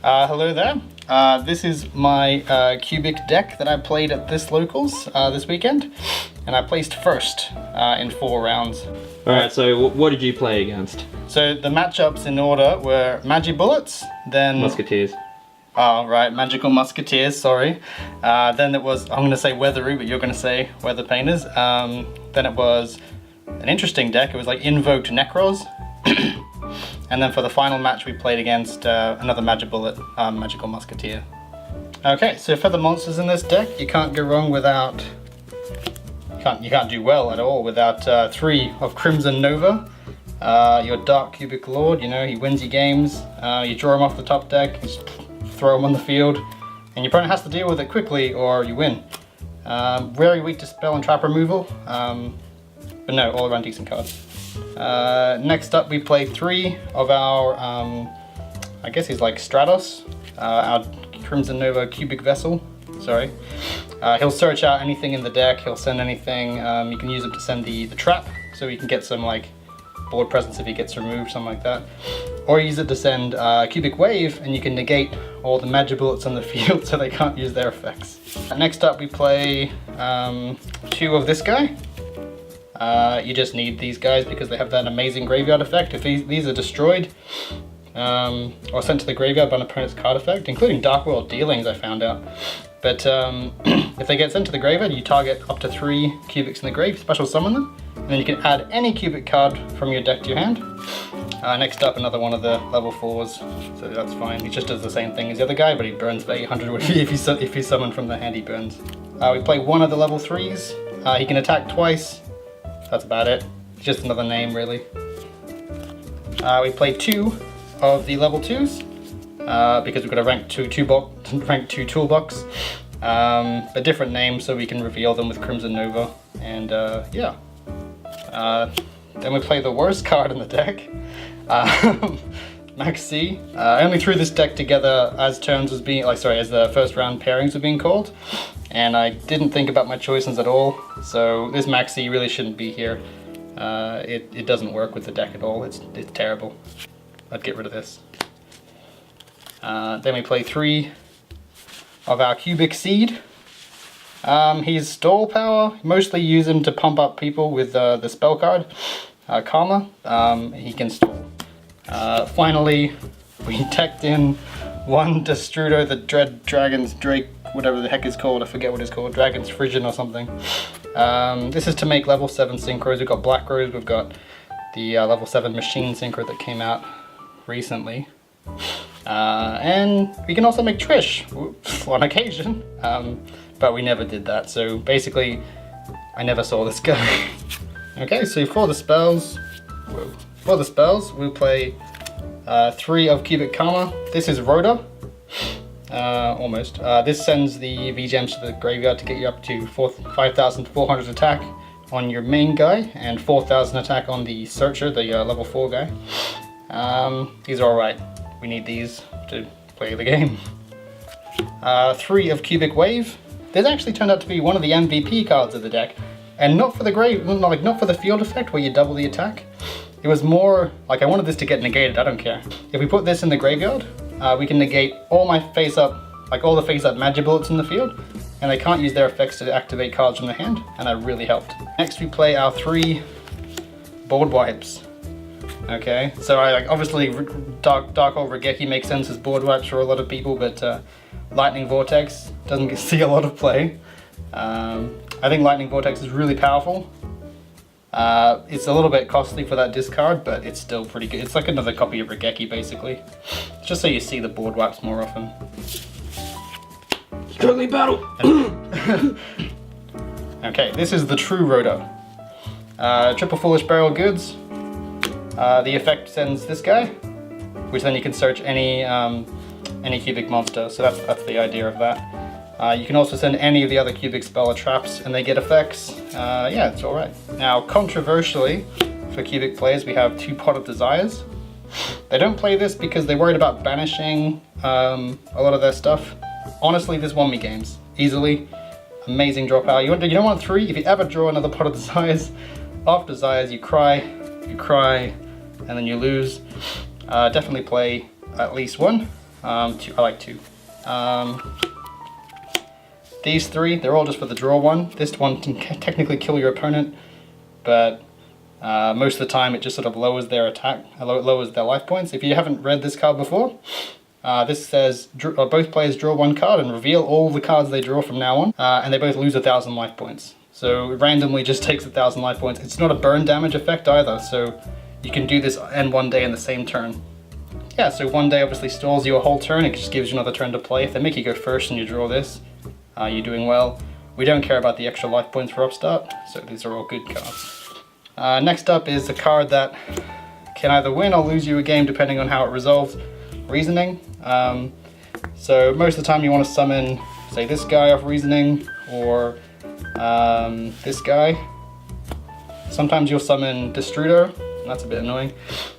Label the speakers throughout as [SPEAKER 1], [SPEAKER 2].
[SPEAKER 1] Hello there. This is my cubic deck that I played at this locals this weekend, and I placed first in 4 rounds.
[SPEAKER 2] Alright, so what did you play against?
[SPEAKER 1] So the matchups in order were Magic Bullets, then...
[SPEAKER 2] Musketeers.
[SPEAKER 1] Oh, right, Magical Musketeers, sorry. Then it was, I'm going to say Weathery, but you're going to say Weather Painters. Then it was an interesting deck. It was like Invoked Necros. And then for the final match we played against another Magic Bullet, Magical Musketeer. Okay, so for the monsters in this deck, you can't go wrong without... You can't do well at all without 3 of Crimson Nova. Your Dark Cubic Lord, you know, he wins your games. You draw him off the top deck, you just throw him on the field, and your opponent has to deal with it quickly or you win. Very weak to spell and trap removal, but no, all around decent cards. Next up we play 3 of our, I guess he's like Stratos, our Crimson Nova Cubic Vessel, sorry. He'll search out anything in the deck, he'll send anything, you can use him to send the trap, so you can get some like board presence if he gets removed, something like that. Or use it to send Cubic Wave, and you can negate all the Magic Bullets on the field so they can't use their effects. Next up we play 2 of this guy. You just need these guys because they have that amazing graveyard effect. If these are destroyed or sent to the graveyard by an opponent's card effect, including Dark World Dealings I found out. But if they get sent to the graveyard, you target up to 3 cubics in the grave, special summon them, and then you can add any cubic card from your deck to your hand. Next up, another one of the level 4s, so that's fine. He just does the same thing as the other guy, but he burns for 800 if you summon from the hand, he burns. We play 1 of the level 3s. He can attack twice. That's about it. It's just another name, really. We play 2 of the level 2s because we've got a rank 2 toolbox, but different names so we can reveal them with Crimson Nova. And yeah. Then we play the worst card in the deck, Max C. I only threw this deck together as turns was being, as the first round pairings were being called, and I didn't think about my choices at all. So this Max C really shouldn't be here. It doesn't work with the deck at all. It's terrible. I'd get rid of this. Then we play 3 of our Cubic Seed. He's stall power. Mostly use him to pump up people with the spell card, Karma. He can stall. Finally, we teched in 1 Destrudo, the Dread Dragon's Drake, whatever the heck it's called, I forget what it's called, Dragon's Frisian or something. This is to make level 7 synchros. We've got Black Rose, we've got the level 7 Machine Synchro that came out recently. And we can also make Trish, on occasion, but we never did that, so basically I never saw this guy. Okay, so for the spells, we'll play 3 of Cubic Karma. This is Rhoda, almost. This sends the VGMs to the graveyard to get you up to 5,400 attack on your main guy and 4,000 attack on the Searcher, the level 4 guy. These are alright. We need these to play the game. 3 of Cubic Wave. This actually turned out to be one of the MVP cards of the deck, and not for the not for the field effect where you double the attack. It was more like I wanted this to get negated. I don't care. If we put this in the graveyard, we can negate all my all the face-up Magic Bullets in the field, and they can't use their effects to activate cards from the hand, and that really helped. Next, we play our 3 board wipes. Okay, so obviously Dark Hole Regeki makes sense as board wipes for a lot of people, but Lightning Vortex doesn't see a lot of play. I think Lightning Vortex is really powerful. It's a little bit costly for that discard, but it's still pretty good. It's like another copy of Regeki, basically. Just so you see the board wipes more often.
[SPEAKER 2] Struggling battle!
[SPEAKER 1] Okay, this is the true Rhoda. Triple Foolish Burial Goods. The effect sends this guy, which then you can search any cubic monster, so that's the idea of that. You can also send any of the other cubic spell or traps and they get effects. Yeah, it's alright. Now, controversially, for cubic players, we have 2 Pot of Desires. They don't play this because they're worried about banishing a lot of their stuff. Honestly, this won me games, easily. Amazing draw power. You don't want 3? If you ever draw another Pot of Desires, after Desires you cry, and then you lose. Definitely play at least 1. Two, I like 2. These 3, they're all just for the draw one. This one can technically kill your opponent, but most of the time it just sort of lowers their attack, lowers their life points. If you haven't read this card before, this says both players draw 1 card and reveal all the cards they draw from now on, and they both lose 1,000 life points. So it randomly just takes 1,000 life points. It's not a burn damage effect either, so you can do this in one day in the same turn. Yeah, so one day obviously stalls you a whole turn, it just gives you another turn to play. If they make you go first and you draw this, you're doing well. We don't care about the extra life points for upstart, so these are all good cards. Next up is a card that can either win or lose you a game depending on how it resolves. Reasoning. So most of the time you want to summon, say, this guy off Reasoning, or this guy. Sometimes you'll summon Destrudo, that's a bit annoying.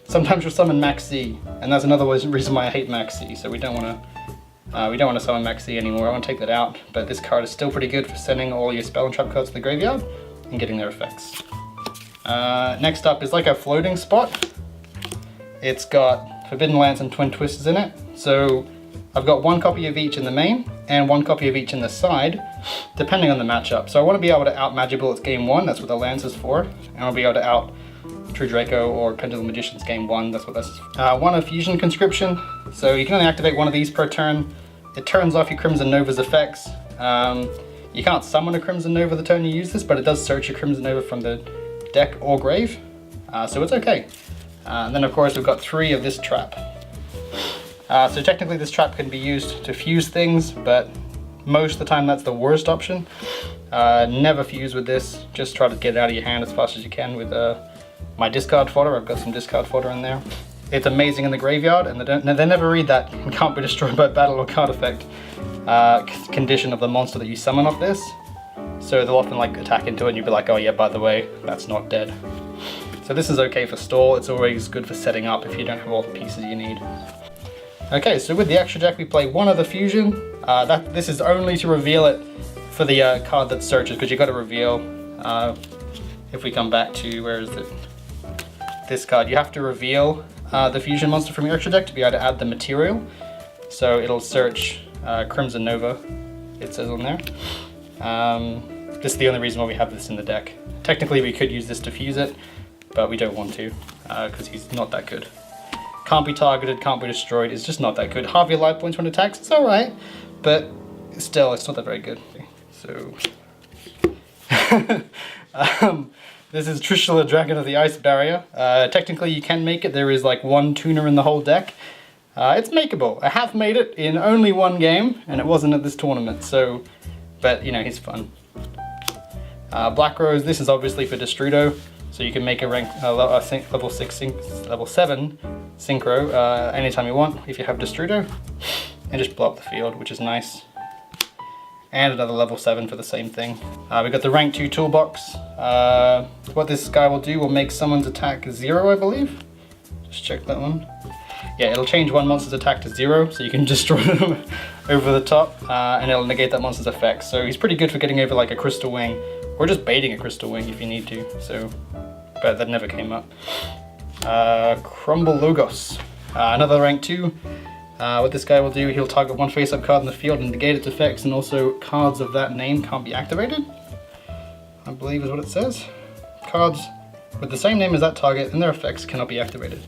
[SPEAKER 1] Sometimes you'll summon Max C, and that's another reason why I hate Max C, so we don't want to summon Max C anymore. I want to take that out, but this card is still pretty good for sending all your spell and trap cards to the graveyard and getting their effects. Next up is like a floating spot. It's got Forbidden Lance and Twin Twisters in it, so I've got 1 copy of each in the main and 1 copy of each in the side, depending on the matchup. So I want to be able to out Magic Bullets game 1, that's what the Lance is for, and I'll be able to out True Draco or Pendulum Magicians game 1, that's what this is. 1 of Fusion Conscription, so you can only activate 1 of these per turn. It turns off your Crimson Nova's effects. You can't summon a Crimson Nova the turn you use this, but it does search your Crimson Nova from the deck or grave, so it's okay. And then of course we've got 3 of this trap. So technically this trap can be used to fuse things, but most of the time that's the worst option. Never fuse with this, just try to get it out of your hand as fast as you can with my discard fodder. I've got some discard fodder in there. It's amazing in the graveyard, and they never read that can't be destroyed by battle or card effect condition of the monster that you summon off this. So they'll often like attack into it and you'll be like, oh yeah, by the way, that's not dead. So this is okay for stall. It's always good for setting up if you don't have all the pieces you need. Okay, so with the extra deck we play 1 other fusion. This is only to reveal it for the card that searches, because you got to reveal. If we come back to, where is it? This card, you have to reveal the fusion monster from your extra deck to be able to add the material. So it'll search Crimson Nova, it says on there. This is the only reason why we have this in the deck. Technically we could use this to fuse it, but we don't want to, because he's not that good. Can't be targeted, can't be destroyed, it's just not that good. Half your life points when it attacks, it's alright, but still, it's not that very good. So, this is Trishula, Dragon of the Ice Barrier. Technically you can make it, there is like 1 tuner in the whole deck. It's makeable. I have made it in only 1 game, and it wasn't at this tournament, so, but you know, he's fun. Black Rose, this is obviously for Destrudo, so you can make a level 7 synchro anytime you want if you have Destrudo, and just blow up the field, which is nice. And another level 7 for the same thing. We've got the rank 2 toolbox. What this guy will do will make someone's attack 0, I believe. Just check that one. Yeah, it'll change one monster's attack to 0, so you can destroy them over the top, and it'll negate that monster's effects. So he's pretty good for getting over like a Crystal Wing, or just baiting a Crystal Wing if you need to. So, but that never came up. Crumble Logos, another rank 2. What this guy will do, he'll target 1 face-up card in the field and negate its effects, and also cards of that name can't be activated, I believe is what it says. Cards with the same name as that target and their effects cannot be activated.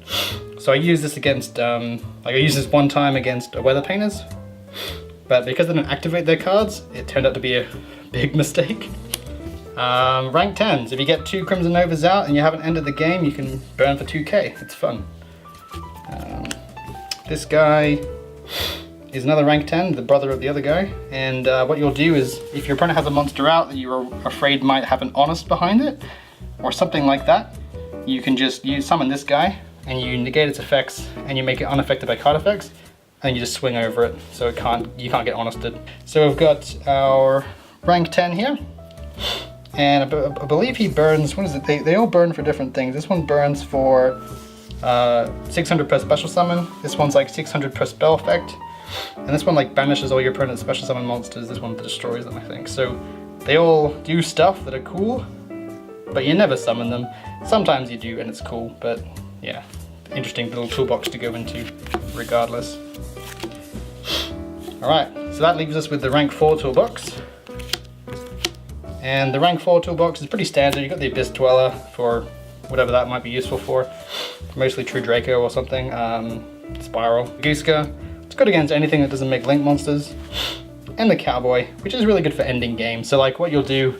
[SPEAKER 1] So I use this against, like I used this 1 time against Weather Painters, but because they didn't activate their cards, it turned out to be a big mistake. Rank 10s, if you get 2 Crimson Novas out and you haven't ended the game, you can burn for 2k, it's fun. This guy is another rank 10, the brother of the other guy, and what you'll do is, if your opponent has a monster out that you're afraid might have an Honest behind it, or something like that, you can just summon this guy, and you negate its effects, and you make it unaffected by card effects, and you just swing over it, so you can't get Honested. So we've got our rank 10 here, and I believe he burns, what is it, they all burn for different things. This one burns for 600 per special summon, this one's like 600 per spell effect, and this one like banishes all your opponent's special summon monsters, this one destroys them I think. So they all do stuff that are cool, but you never summon them. Sometimes you do and it's cool, but yeah, interesting little toolbox to go into regardless. Alright, so that leaves us with the rank 4 toolbox. And the rank 4 toolbox is pretty standard. You've got the Abyss Dweller for whatever that might be useful for. Mostly True Draco or something. Spiral. Guska. It's good against anything that doesn't make link monsters. And the Cowboy, which is really good for ending games. So like what you'll do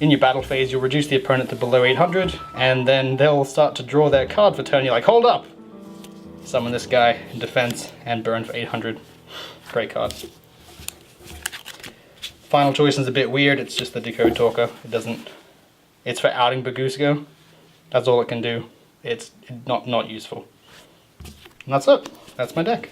[SPEAKER 1] in your battle phase, you'll reduce the opponent to below 800, and then they'll start to draw their card for turn. You're like, hold up! Summon this guy in defense and burn for 800. Great card. Final choice is a bit weird. It's just the Decode Talker. It doesn't. It's for outing Bagusko. That's all it can do. It's not useful. And that's it. That's my deck.